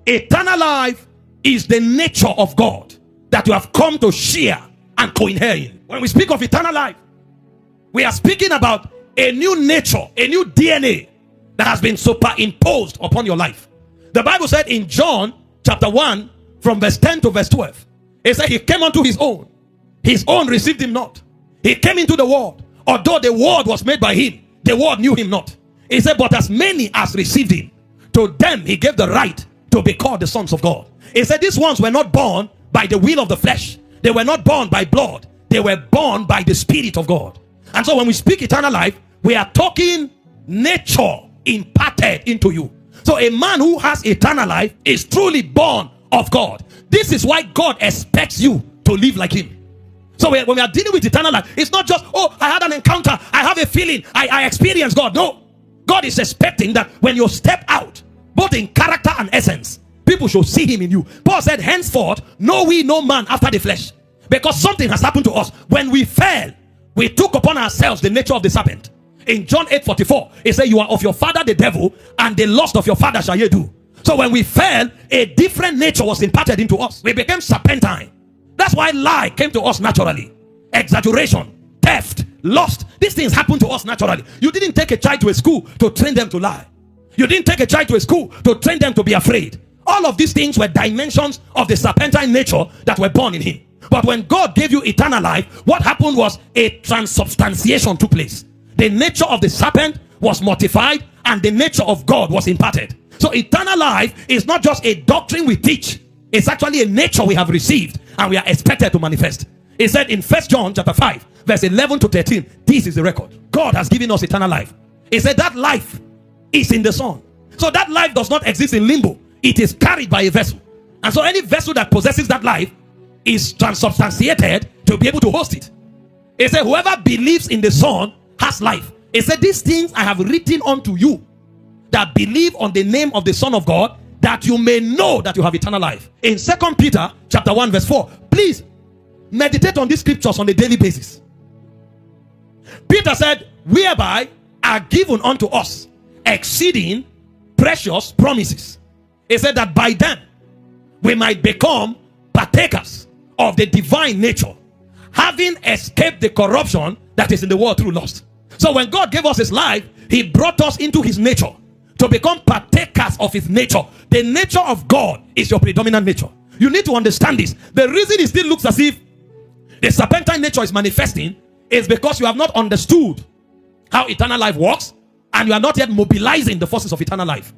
Eternal life is the nature of God that you have come to share and co-inherit. When we speak of eternal life, we are speaking about a new nature, a new DNA that has been superimposed upon your life. The Bible said in John chapter 1 from verse 10 to verse 12, it said he came unto his own received him not. He came into the world, although the world was made by him, the world knew him not. He said, but as many as received him, to them he gave the right to be called the sons of God. He said these ones were not born by the will of the flesh. They were not born by blood. They were born by the Spirit of God. And so when we speak eternal life, we are talking nature imparted into you. So a man who has eternal life is truly born of God. This is why God expects you to live like him. So when we are dealing with eternal life, it's not just, oh, I had an encounter, I have a feeling, I experienced God. No. God is expecting that when you step out, both in character and essence, people should see him in you. Paul said, henceforth, know we no man after the flesh. Because something has happened to us. When we fell, we took upon ourselves the nature of the serpent. In John 8:44, it says, you are of your father the devil, and the lust of your father shall ye do. So when we fell, a different nature was imparted into us. We became serpentine. That's why lie came to us naturally. Exaggeration, theft, lust. These things happen to us naturally. You didn't take a child to a school to train them to lie. You didn't take a child to a school to train them to be afraid. All of these things were dimensions of the serpentine nature that were born in him. But when God gave you eternal life, what happened was a transubstantiation took place. The nature of the serpent was mortified and the nature of God was imparted. So eternal life is not just a doctrine we teach. It's actually a nature we have received and we are expected to manifest. It said in 1 John chapter 5 verse 11 to 13, this is the record. God has given us eternal life. He said that life is in the Son. So that life does not exist in limbo. It is carried by a vessel. And so any vessel that possesses that life is transubstantiated to be able to host it. He said whoever believes in the Son has life. He said these things I have written unto you that believe on the name of the Son of God, that you may know that you have eternal life. In 2 Peter chapter 1 verse 4, please meditate on these scriptures on a daily basis. Peter said, whereby are given unto us exceeding precious promises. He said that by them we might become partakers of the divine nature, having escaped the corruption that is in the world through lust. So when God gave us his life, he brought us into his nature to become partakers of his nature. The nature of God is your predominant nature. You need to understand this. The reason it still looks as if the serpentine nature is manifesting is because you have not understood how eternal life works, and you are not yet mobilizing the forces of eternal life.